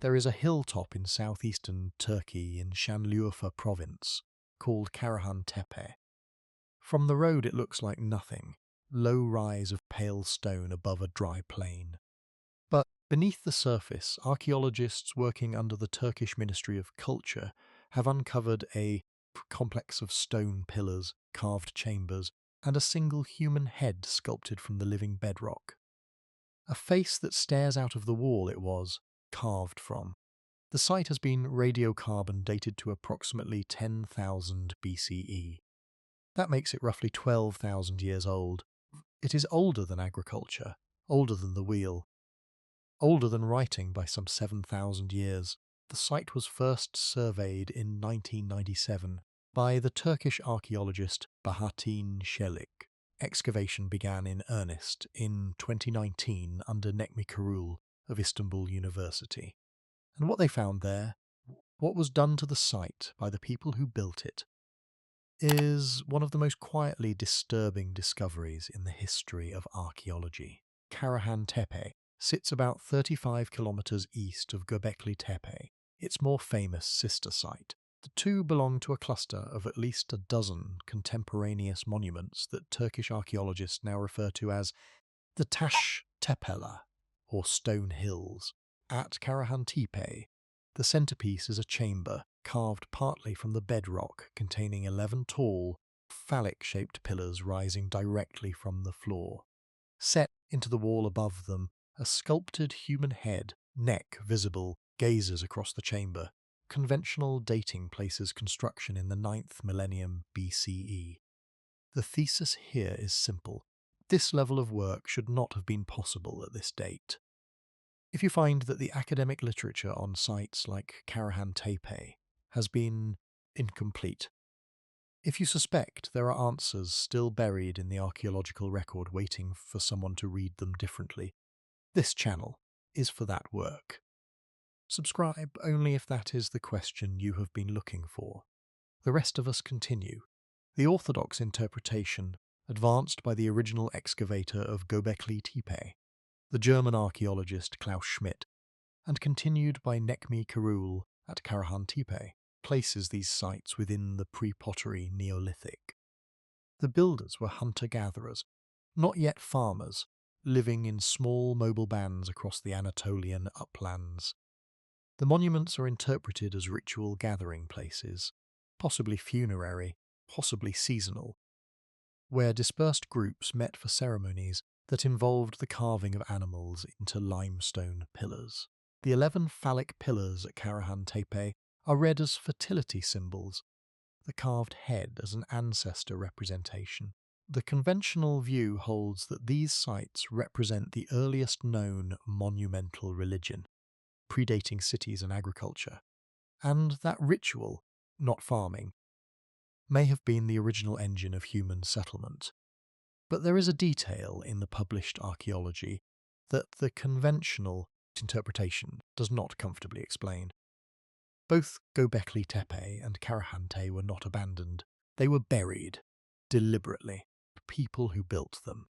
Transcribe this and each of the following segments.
There is a hilltop in southeastern Turkey in Şanlıurfa Province called Karahan Tepe. From the road it looks like nothing, low rise of pale stone above a dry plain. But beneath the surface, archaeologists working under the Turkish Ministry of Culture have uncovered a complex of stone pillars, carved chambers, and a single human head sculpted from the living bedrock. A face that stares out of the wall it was carved from. The site has been radiocarbon dated to approximately 10,000 BCE. That makes it roughly 12,000 years old. It is older than agriculture, older than the wheel, older than writing by some 7,000 years. The site was first surveyed in 1997 by the Turkish archaeologist Bahattin Çelik. Excavation began in earnest in 2019 under Necmi Karul of Istanbul University. And what they found there, what was done to the site by the people who built it, is one of the most quietly disturbing discoveries in the history of archaeology. Karahan Tepe sits about 35 kilometers east of Göbekli Tepe, its more famous sister site. The two belong to a cluster of at least a dozen contemporaneous monuments that Turkish archaeologists now refer to as the Taş Tepeler, or Stone Hills. At Karahan Tepe, the centerpiece is a chamber carved partly from the bedrock containing 11 tall, phallic-shaped pillars rising directly from the floor. Set into the wall above them, a sculpted human head, neck visible, gazes across the chamber. Conventional dating places construction in the 9th millennium BCE. The thesis here is simple. This level of work should not have been possible at this date. If you find that the academic literature on sites like Karahan Tepe has been incomplete, if you suspect there are answers still buried in the archaeological record waiting for someone to read them differently, this channel is for that work. Subscribe only if that is the question you have been looking for. The rest of us continue. The orthodox interpretation, advanced by the original excavator of Göbekli Tepe, the German archaeologist Klaus Schmidt, and continued by Necmi Karul at Karahan Tepe, places these sites within the Pre-Pottery Neolithic. The builders were hunter-gatherers, not yet farmers, living in small mobile bands across the Anatolian uplands. The monuments are interpreted as ritual gathering places, possibly funerary, possibly seasonal, where dispersed groups met for ceremonies that involved the carving of animals into limestone pillars. The 11 phallic pillars at Karahan Tepe are read as fertility symbols, the carved head as an ancestor representation. The conventional view holds that these sites represent the earliest known monumental religion, predating cities and agriculture, and that ritual, not farming, may have been the original engine of human settlement. But there is a detail in the published archaeology that the conventional interpretation does not comfortably explain. Both Göbekli Tepe and Karahan Tepe were not abandoned. They were buried, deliberately, by people who built them.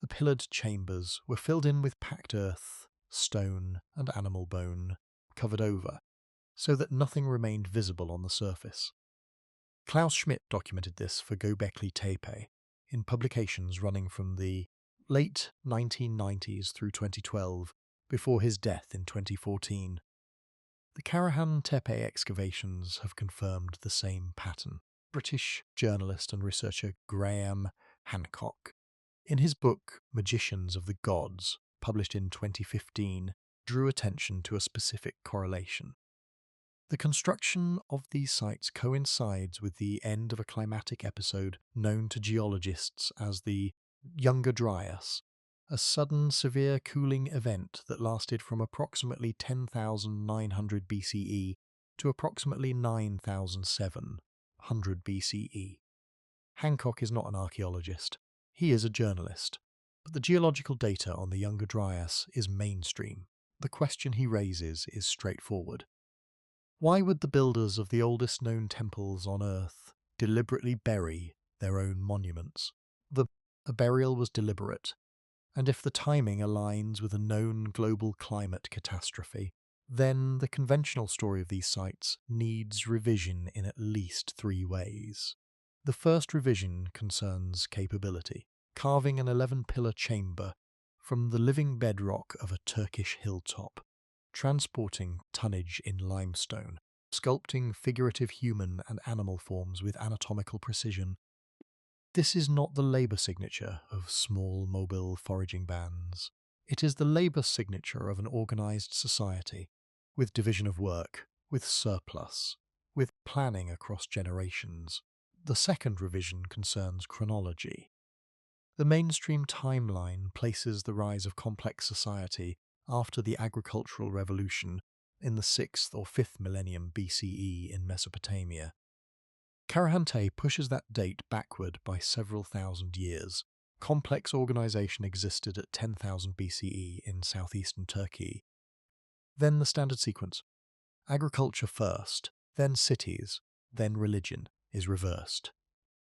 The pillared chambers were filled in with packed earth, stone, and animal bone, covered over, so that nothing remained visible on the surface. Klaus Schmidt documented this for Göbekli Tepe in publications running from the late 1990s through 2012, before his death in 2014. The Karahan Tepe excavations have confirmed the same pattern. British journalist and researcher Graham Hancock, in his book Magicians of the Gods, published in 2015, drew attention to a specific correlation. The construction of these sites coincides with the end of a climatic episode known to geologists as the Younger Dryas, a sudden severe cooling event that lasted from approximately 10,900 BCE to approximately 9,700 BCE. Hancock is not an archaeologist. He is a journalist. But the geological data on the Younger Dryas is mainstream. The question he raises is straightforward. Why would the builders of the oldest known temples on Earth deliberately bury their own monuments? The burial was deliberate, and if the timing aligns with a known global climate catastrophe, then the conventional story of these sites needs revision in at least three ways. The first revision concerns capability, carving an 11-pillar chamber from the living bedrock of a Turkish hilltop, transporting tonnage in limestone, sculpting figurative human and animal forms with anatomical precision. This is not the labour signature of small mobile foraging bands. It is the labour signature of an organised society, with division of work, with surplus, with planning across generations. The second revision concerns chronology. The mainstream timeline places the rise of complex society after the agricultural revolution in the 6th or 5th millennium BCE in Mesopotamia. Karahan Tepe pushes that date backward by several thousand years. Complex organisation existed at 10,000 BCE in southeastern Turkey. Then the standard sequence. Agriculture first, then cities, then religion is reversed.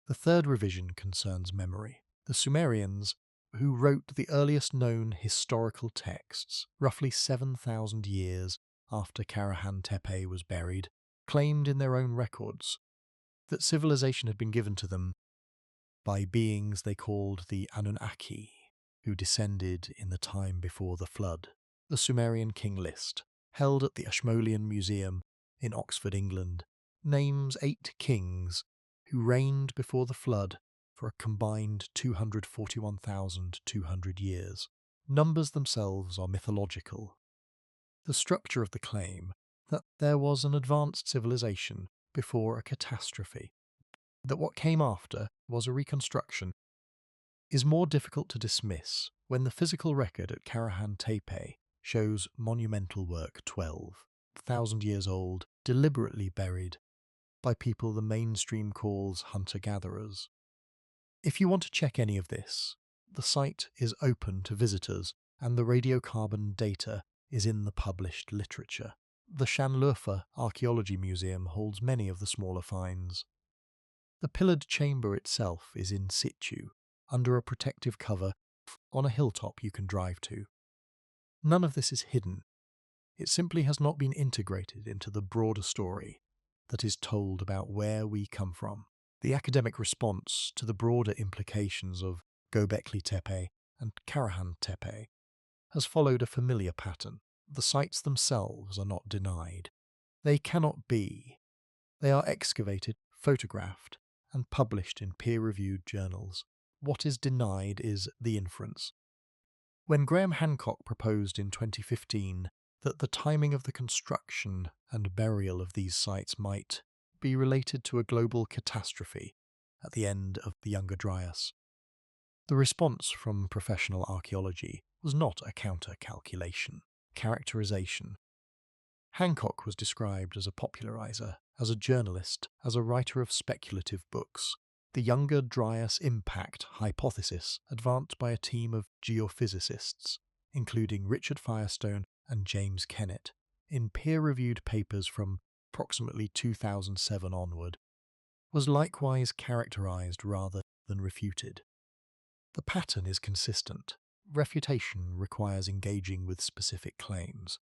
The third revision concerns memory. The Sumerians, who wrote the earliest known historical texts, roughly 7,000 years after Karahan Tepe was buried, claimed in their own records that civilization had been given to them by beings they called the Anunnaki, who descended in the time before the flood. The Sumerian king list, held at the Ashmolean Museum in Oxford, England, names 8 kings who reigned before the flood for a combined 241,200 years. Numbers themselves are mythological. The structure of the claim that there was an advanced civilization before a catastrophe, that what came after was a reconstruction, is more difficult to dismiss when the physical record at Karahan Tepe shows monumental work 12,000 years old, deliberately buried by people the mainstream calls hunter-gatherers. If you want to check any of this, the site is open to visitors and the radiocarbon data is in the published literature. The Şanlıurfa Archaeology Museum holds many of the smaller finds. The pillared chamber itself is in situ, under a protective cover on a hilltop you can drive to. None of this is hidden. It simply has not been integrated into the broader story that is told about where we come from. The academic response to the broader implications of Göbekli Tepe and Karahan Tepe has followed a familiar pattern. The sites themselves are not denied. They cannot be. They are excavated, photographed, and published in peer-reviewed journals. What is denied is the inference. When Graham Hancock proposed in 2015 that the timing of the construction and burial of these sites might be related to a global catastrophe at the end of the Younger Dryas, the response from professional archaeology was not a counter-calculation, characterization. Hancock was described as a popularizer, as a journalist, as a writer of speculative books. The Younger Dryas impact hypothesis, advanced by a team of geophysicists, including Richard Firestone and James Kennett, in peer-reviewed papers from approximately 2007 onward, was likewise characterized rather than refuted. The pattern is consistent. Refutation requires engaging with specific claims.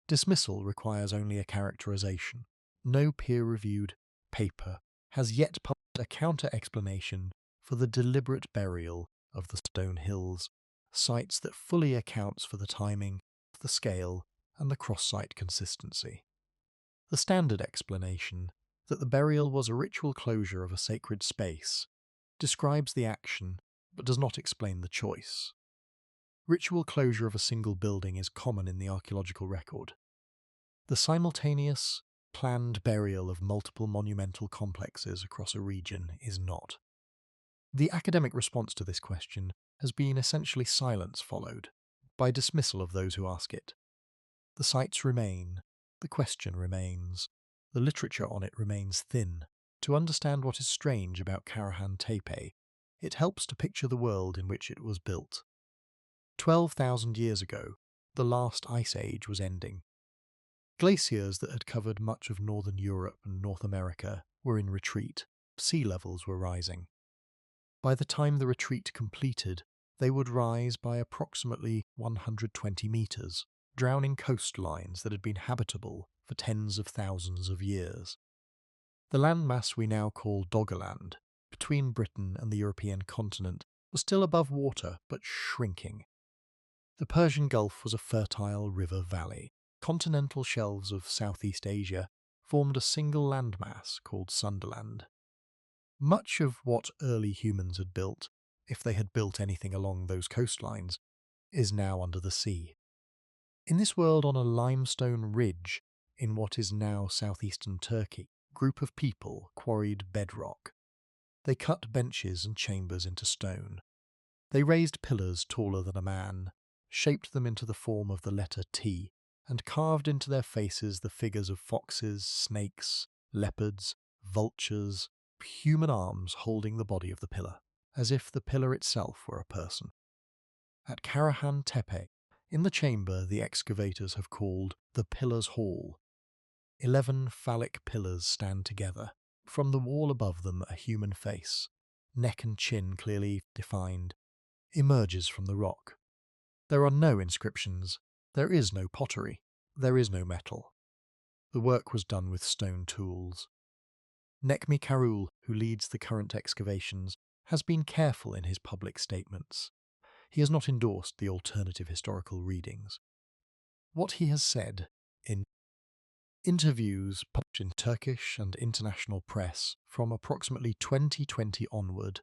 Dismissal requires only a characterization. No peer-reviewed paper has yet published a counter-explanation for the deliberate burial of the stone hills, sites that fully accounts for the timing, the scale, and the cross-site consistency. The standard explanation, that the burial was a ritual closure of a sacred space, describes the action but does not explain the choice. Ritual closure of a single building is common in the archaeological record. The simultaneous, planned burial of multiple monumental complexes across a region is not. The academic response to this question has been essentially silence followed by dismissal of those who ask it. The sites remain, the question remains, the literature on it remains thin. To understand what is strange about Karahan Tepe, it helps to picture the world in which it was built. 12,000 years ago, the last ice age was ending. Glaciers that had covered much of northern Europe and North America were in retreat. Sea levels were rising. By the time the retreat completed, they would rise by approximately 120 meters. drowning coastlines that had been habitable for tens of thousands of years. The landmass we now call Doggerland, between Britain and the European continent, was still above water but shrinking. The Persian Gulf was a fertile river valley. Continental shelves of Southeast Asia formed a single landmass called Sunderland. Much of what early humans had built, if they had built anything along those coastlines, is now under the sea. In this world on a limestone ridge in what is now southeastern Turkey, a group of people quarried bedrock. They cut benches and chambers into stone. They raised pillars taller than a man, shaped them into the form of the letter T, and carved into their faces the figures of foxes, snakes, leopards, vultures, human arms holding the body of the pillar, as if the pillar itself were a person. At Karahan Tepe, in the chamber the excavators have called the Pillars Hall, 11 phallic pillars stand together. From the wall above them a human face, neck and chin clearly defined, emerges from the rock. There are no inscriptions, there is no pottery, there is no metal. The work was done with stone tools. Necmi Karul, who leads the current excavations, has been careful in his public statements. He has not endorsed the alternative historical readings. What he has said in interviews published in Turkish and international press from approximately 2020 onward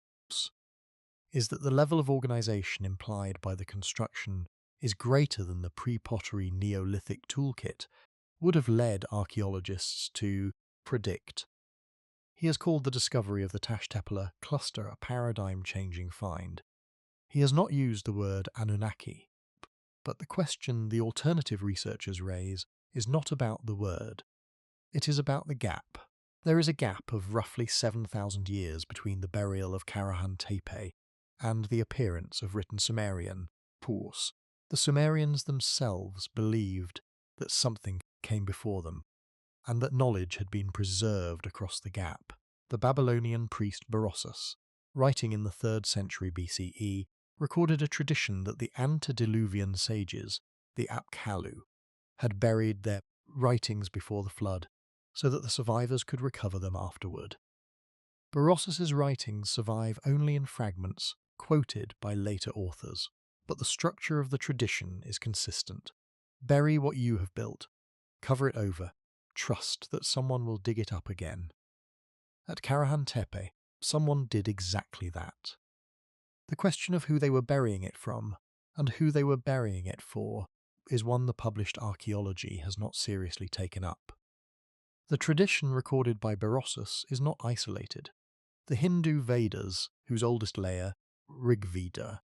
is that the level of organisation implied by the construction is greater than the pre-pottery Neolithic toolkit would have led archaeologists to predict. He has called the discovery of the Taş Tepeler cluster a paradigm-changing find. He has not used the word Anunnaki, but the question the alternative researchers raise is not about the word. It is about the gap. There is a gap of roughly 7,000 years between the burial of Karahan Tepe and the appearance of written Sumerian Purs. The Sumerians themselves believed that something came before them, and that knowledge had been preserved across the gap. The Babylonian priest Berossus, writing in the 3rd century BCE, recorded a tradition that the antediluvian sages, the Apkallu, had buried their writings before the flood, so that the survivors could recover them afterward. Berossus's writings survive only in fragments quoted by later authors, but the structure of the tradition is consistent. Bury what you have built, cover it over, trust that someone will dig it up again. At Karahan Tepe, someone did exactly that. The question of who they were burying it from, and who they were burying it for, is one the published archaeology has not seriously taken up. The tradition recorded by Berossus is not isolated. The Hindu Vedas, whose oldest layer, Rigveda,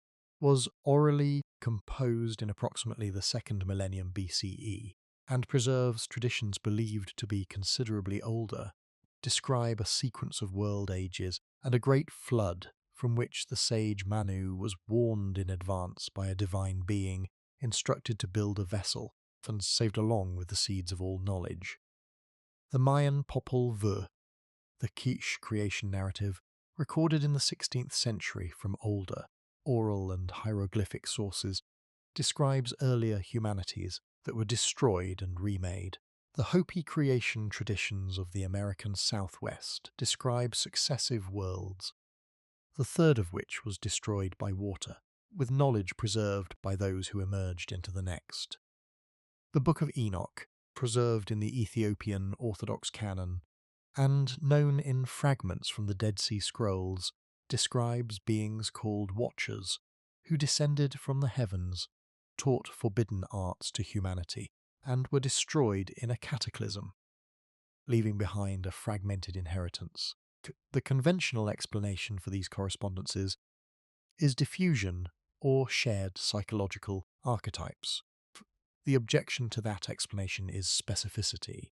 was orally composed in approximately the 2nd millennium BCE, and preserves traditions believed to be considerably older, describe a sequence of world ages and a great flood from which the sage Manu was warned in advance by a divine being, instructed to build a vessel, and saved along with the seeds of all knowledge. The Mayan Popol Vuh, the Quiche creation narrative, recorded in the 16th century from older, oral and hieroglyphic sources, describes earlier humanities that were destroyed and remade. The Hopi creation traditions of the American Southwest describe successive worlds, the third of which was destroyed by water, with knowledge preserved by those who emerged into the next. The Book of Enoch, preserved in the Ethiopian Orthodox canon, and known in fragments from the Dead Sea Scrolls, describes beings called Watchers, who descended from the heavens, taught forbidden arts to humanity, and were destroyed in a cataclysm, leaving behind a fragmented inheritance. The conventional explanation for these correspondences is diffusion or shared psychological archetypes. The objection to that explanation is specificity.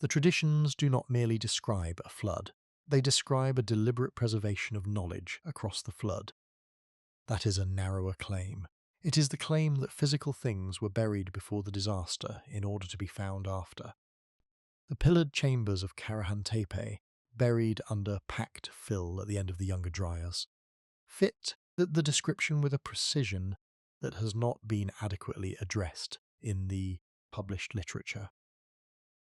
The traditions do not merely describe a flood, they describe a deliberate preservation of knowledge across the flood. That is a narrower claim. It is the claim that physical things were buried before the disaster in order to be found after. The pillared chambers of Karahan Tepe, buried under packed fill at the end of the Younger Dryas, fit the description with a precision that has not been adequately addressed in the published literature.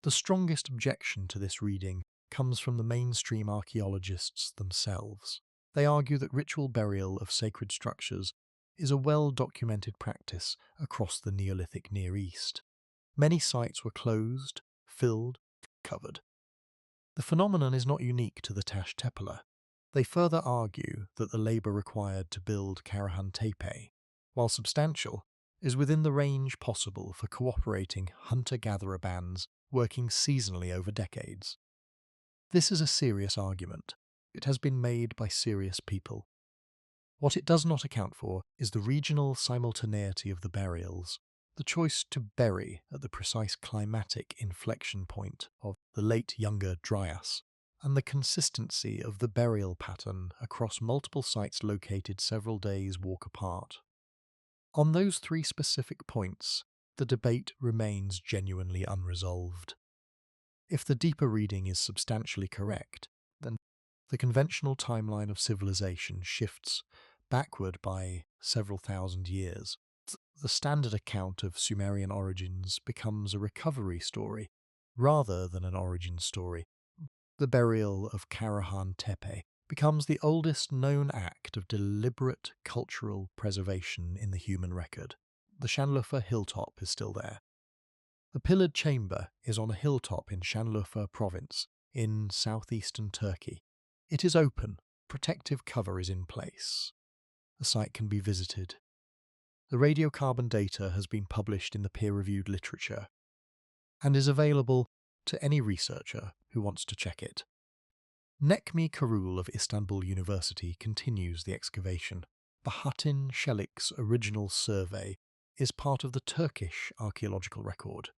The strongest objection to this reading comes from the mainstream archaeologists themselves. They argue that ritual burial of sacred structures is a well-documented practice across the Neolithic Near East. Many sites were closed, filled, covered. The phenomenon is not unique to the Taş Tepeler. They further argue that the labour required to build Karahan Tepe, while substantial, is within the range possible for cooperating hunter-gatherer bands working seasonally over decades. This is a serious argument. It has been made by serious people. What it does not account for is the regional simultaneity of the burials, the choice to bury at the precise climatic inflection point of the late Younger Dryas, and the consistency of the burial pattern across multiple sites located several days' walk apart. On those three specific points, the debate remains genuinely unresolved. If the deeper reading is substantially correct, then the conventional timeline of civilization shifts backward by several thousand years. The standard account of Sumerian origins becomes a recovery story rather than an origin story. The burial of Karahan Tepe becomes the oldest known act of deliberate cultural preservation in the human record. The Şanlıurfa hilltop is still there. The pillared chamber is on a hilltop in Şanlıurfa Province in southeastern Turkey. It is open, protective cover is in place. The site can be visited. The radiocarbon data has been published in the peer-reviewed literature and is available to any researcher who wants to check it. Necmi Karul of Istanbul University continues the excavation. Bahattin Çelik's original survey is part of the Turkish archaeological record.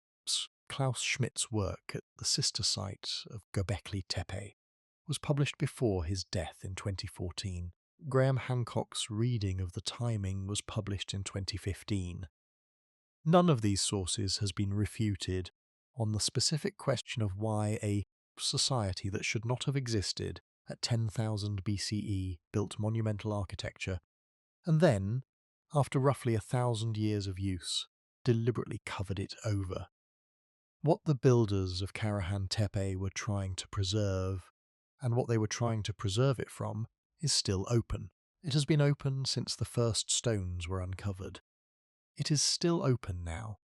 Klaus Schmidt's work at the sister site of Göbekli Tepe was published before his death in 2014. Graham Hancock's reading of the timing was published in 2015. None of these sources has been refuted on the specific question of why a society that should not have existed at 10,000 BCE built monumental architecture, and then, after roughly 1,000 years of use, deliberately covered it over. What the builders of Karahan Tepe were trying to preserve, and what they were trying to preserve it from, is still open. It has been open since the first stones were uncovered. It is still open now,